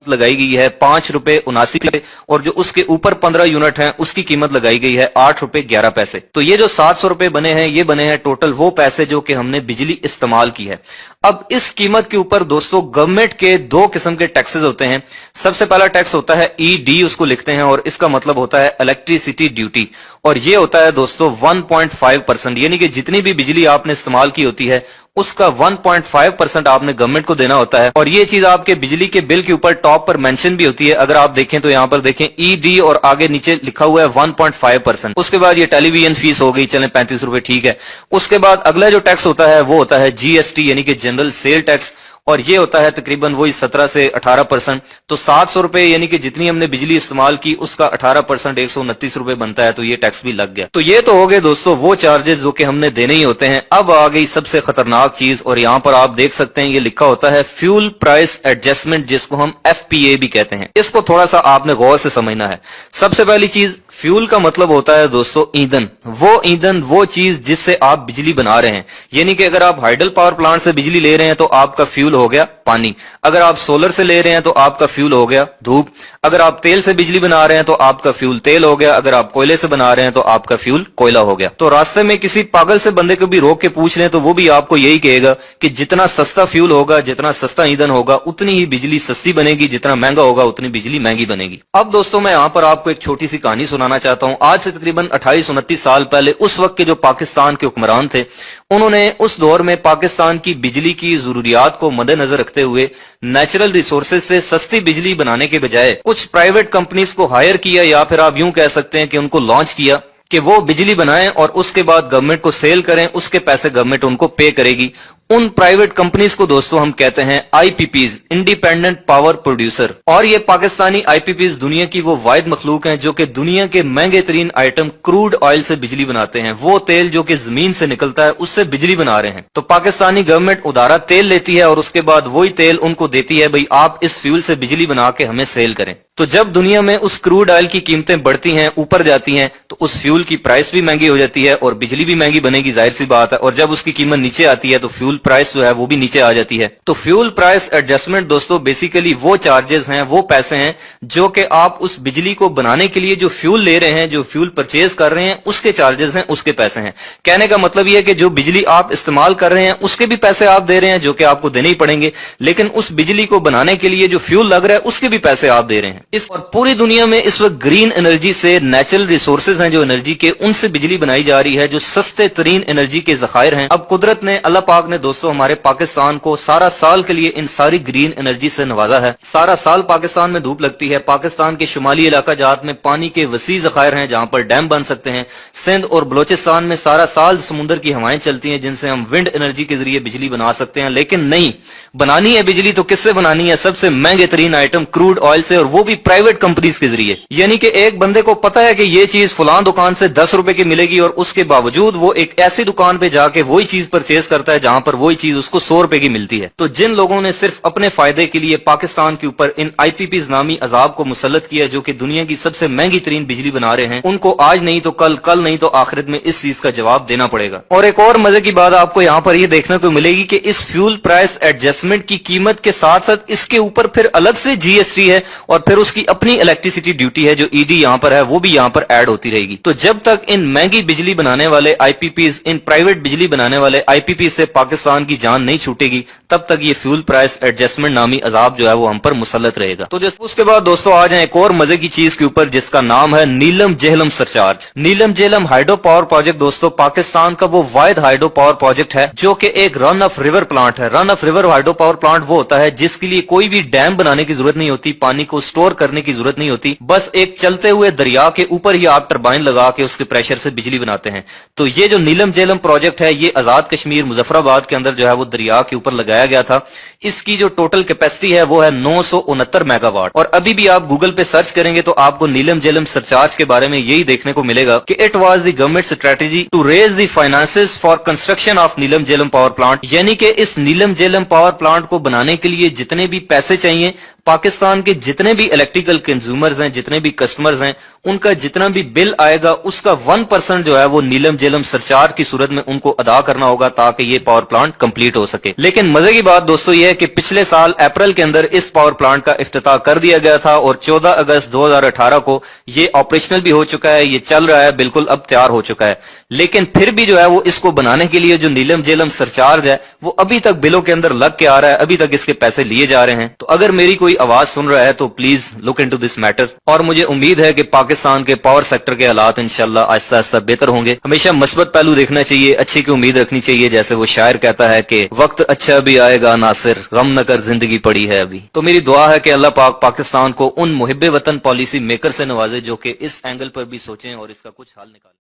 लगाई गई है 5.79 और जो उसके ऊपर 15 यूनिट हैं उसकी कीमत लगाई गई है 8.11। तो ये जो 700 रुपए बने हैं ये बने हैं टोटल वो पैसे जो कि हमने बिजली इस्तेमाल की है। अब इस कीमत के ऊपर दोस्तों गवर्नमेंट के दो किस्म के टैक्सेस होते हैं। सबसे पहला टैक्स होता है ईडी, उसको लिखते हैं और इसका मतलब होता है इलेक्ट्रिसिटी ड्यूटी, और ये होता है दोस्तों 1.5%, यानी कि जितनी भी बिजली आपने इस्तेमाल की होती है उसका 1.5% आपने गवर्नमेंट को देना होता है। और ये चीज आपके बिजली के बिल के ऊपर टॉप पर मेंशन भी होती है। अगर आप देखें तो यहाँ पर देखें ईडी और आगे नीचे लिखा हुआ है 1.5%। उसके बाद ये टेलीविजन फीस हो गई, चलें 35 रुपए ठीक है। उसके बाद अगला जो टैक्स होता है वो होता है जीएसटी यानी कि जनरल सेल टैक्स, और ये होता है तकरीबन वही 17 से 18%। तो 700 रुपए यानी कि जितनी हमने बिजली इस्तेमाल की उसका 18% 129 रुपए बनता है, तो ये टैक्स भी लग गया। तो ये तो हो गए दोस्तों वो चार्जेस जो कि हमने देने ही होते हैं। अब आ गई सबसे खतरनाक चीज, और यहां पर आप देख सकते हैं ये लिखा होता है फ्यूल प्राइस एडजस्टमेंट, जिसको हम एफपीए भी कहते हैं। इसको थोड़ा सा आपने गौर से समझना है। सबसे पहली चीज, फ्यूल का मतलब होता है दोस्तों ईंधन, वो चीज जिससे आप बिजली बना रहे हैं। यानी कि अगर आप हाइडल पावर प्लांट से बिजली ले रहे हैं तो आपका फ्यूल हो गया पानी, अगर आप सोलर से ले रहे हैं तो आपका फ्यूल हो गया धूप, अगर आप तेल से बिजली बना रहे हैं तो आपका फ्यूल तेल हो गया, अगर आप कोयले से बना रहे हैं तो आपका फ्यूल कोयला हो गया। तो रास्ते में किसी पागल से बंदे को भी रोक के पूछ लें तो वो भी आपको यही कहेगा कि जितना सस्ता फ्यूल होगा, जितना सस्ता ईंधन होगा, उतनी ही बिजली सस्ती बनेगी, जितना महंगा होगा उतनी बिजली महंगी बनेगी। अब दोस्तों मैं यहाँ पर आपको एक छोटी सी कहानी सुनाना चाहता हूँ। आज से तकरीबन 28-29 साल पहले उस वक्त के जो पाकिस्तान के हुक्मरान थे, उन्होंने उस दौर में पाकिस्तान की बिजली की जरूरियात को मद्देनजर रखते हुए नेचुरल रिसोर्सेज से सस्ती बिजली बनाने के बजाय कुछ प्राइवेट कंपनीज को हायर किया, या फिर आप यूं कह सकते हैं कि उनको लॉन्च किया कि वो बिजली बनाएं और उसके बाद गवर्नमेंट को सेल करें, उसके पैसे गवर्नमेंट उनको पे करेगी। उन प्राइवेट कंपनीज को दोस्तों हम कहते हैं आईपीपीज, इंडिपेंडेंट पावर प्रोड्यूसर। और ये पाकिस्तानी आईपीपीज दुनिया की वो वाहिद मखलूक हैं जो कि दुनिया के महंगे तरीन आइटम क्रूड ऑयल से बिजली बनाते हैं। वो तेल जो कि जमीन से निकलता है उससे बिजली बना रहे हैं। तो पाकिस्तानी गवर्नमेंट उधारा तेल लेती है और उसके बाद वही तेल उनको देती है, भाई आप इस फ्यूल से बिजली बना के हमें सेल करें। तो जब दुनिया में उस क्रूड ऑयल की कीमतें बढ़ती हैं, ऊपर जाती हैं, तो उस फ्यूल की प्राइस भी महंगी हो जाती है और बिजली भी महंगी बनेगी, जाहिर सी बात है। और जब उसकी कीमत नीचे आती है तो फ्यूल प्राइस जो है वो भी नीचे आ जाती है। तो फ्यूल प्राइस एडजस्टमेंट दोस्तों बेसिकली वो चार्जेस हैं, वो पैसे हैं जो कि आप उस बिजली को बनाने के लिए जो फ्यूल ले रहे हैं, जो फ्यूल परचेज कर रहे हैं, उसके चार्जेस हैं, उसके पैसे हैं। कहने का मतलब ये है कि जो बिजली आप इस्तेमाल कर रहे हैं उसके भी पैसे आप दे रहे हैं जो कि आपको देने ही पड़ेंगे, लेकिन उस बिजली को बनाने के लिए जो फ्यूल लग रहा है उसके भी पैसे आप दे रहे हैं। इस और पूरी दुनिया में इस वक्त ग्रीन एनर्जी से, नेचुरल रिसोर्सेज हैं जो एनर्जी के, उनसे बिजली बनाई जा रही है जो सस्ते तरीन एनर्जी के जखायर हैं। अब कुदरत ने, अल्लाह पाक ने दोस्तों हमारे पाकिस्तान को सारा साल के लिए इन सारी ग्रीन एनर्जी से नवाजा है। सारा साल पाकिस्तान में धूप लगती है। पाकिस्तान के शुमाली इलाका जात में पानी के वसी जखायर हैं जहां पर डैम बन सकते हैं। सिंध और बलोचिस्तान में सारा साल समुद्र की हवाएं चलती हैं जिनसे हम विंड एनर्जी के जरिए बिजली बना सकते हैं। लेकिन नहीं, बनानी है बिजली तो किससे बनानी है? सबसे महंगे तरीन आइटम क्रूड ऑयल से, और वो भी प्राइवेट कंपनीज के जरिए। यानी कि एक बंदे को पता है कि ये चीज फलां दुकान से 10 रुपए की मिलेगी और उसके बावजूद वो एक ऐसी दुकान पे जाके वही चीज परचेज करता है जहां पर वही चीज उसको 100 रुपए की मिलती है। तो जिन लोगों ने सिर्फ अपने फायदे के लिए पाकिस्तान के ऊपर इन आईपीपीज नामी अजाब को मुसल्लत किया जो कि दुनिया की सबसे महंगी तरीन बिजली बना रहे हैं, उनको आज नहीं तो कल, कल नहीं तो आखिरत में इस चीज का जवाब देना पड़ेगा। और एक और मजे की बात आपको यहाँ पर ये देखने को मिलेगी कि इस फ्यूल प्राइस एडजस्टमेंट की कीमत के साथ साथ इसके ऊपर फिर अलग से जीएसटी है और फिर उसकी अपनी इलेक्ट्रिसिटी ड्यूटी है जो ईडी यहाँ पर है वो भी यहाँ पर ऐड होती रहेगी। तो जब तक इन महंगी बिजली बनाने वाले आईपीपीज, इन प्राइवेट बिजली बनाने वाले आईपीपी से पाकिस्तान की जान नहीं छूटेगी, तब तक ये फ्यूल प्राइस एडजस्टमेंट नामी अजाब जो है वो हम पर मुसल्लत रहेगा। तो जैसे उसके बाद दोस्तों आ जाए एक और मजे की चीज के ऊपर जिसका नाम है नीलम जेहलम सरचार्ज। नीलम जेहलम हाइड्रो पावर प्रोजेक्ट दोस्तों पाकिस्तान का वो वाहिद हाइड्रो पावर प्रोजेक्ट है जो कि एक रन ऑफ रिवर प्लांट है। Run of river hydro power plant वो होता है जिसके लिए कोई भी डैम बनाने की जरूरत नहीं होती, पानी को स्टोर करने की जरूरत नहीं होती, बस एक चलते हुए दरिया के ऊपर ही आप टरबाइन लगा के उसके प्रेशर से बिजली बनाते हैं। तो ये जो नीलम जेहलम प्रोजेक्ट है ये आजाद कश्मीर मुजफ्फराबाद के अंदर जो है वो दरिया के ऊपर लगाया गया था। इसकी जो टोटल कैपेसिटी है वो है 969 मेगावाट। और अभी भी आप गूगल पे सर्च करेंगे तो आपको नीलम जेहलम सरचार्ज के बारे में यही देखने को मिलेगा कि it was the government strategy to raise the finances for construction of Neelum Jhelum power plant. यानी कि इस नीलम जेहलम पावर प्लांट को बनाने के लिए जितने भी पैसे चाहिए पाकिस्तान के जितने भी इलेक्ट्रिकल कंज्यूमर्स हैं, जितने भी कस्टमर्स हैं, उनका जितना भी बिल आएगा उसका 1% जो है वो नीलम जेलम सरचार्ज की सूरत में उनको अदा करना होगा ताकि ये पावर प्लांट कंप्लीट हो सके। लेकिन मजे की बात दोस्तों ये है कि पिछले साल अप्रैल के अंदर इस पावर प्लांट का इफ्तिताह कर दिया गया था और 14 अगस्त 2018 को ये ऑपरेशनल भी हो चुका है, ये चल रहा है, बिल्कुल अब तैयार हो चुका है। लेकिन फिर भी जो है वो इसको बनाने के लिए जो नीलम जेलम सरचार्ज है वो अभी तक बिलों के अंदर लग के आ रहा है, अभी तक इसके पैसे लिए जा रहे हैं। तो अगर मेरी कोई आवाज सुन रहा है तो please look into this matter. और मुझे उम्मीद है कि पाकिस्तान के पावर सेक्टर के हालात इंशाल्लाह आहिस्ता आहिस्ता बेहतर होंगे। हमेशा मुस्बत पहलू देखना चाहिए, अच्छे की उम्मीद रखनी चाहिए, जैसे वो शायर कहता है कि वक्त अच्छा भी आएगा नासिर, गम न कर जिंदगी पड़ी है अभी। तो मेरी दुआ है कि अल्लाह पाक पाकिस्तान को उन मुहिब्बे वतन पॉलिसी मेकर से नवाजे जो कि इस एंगल पर भी सोचें और इसका कुछ हल निकालें।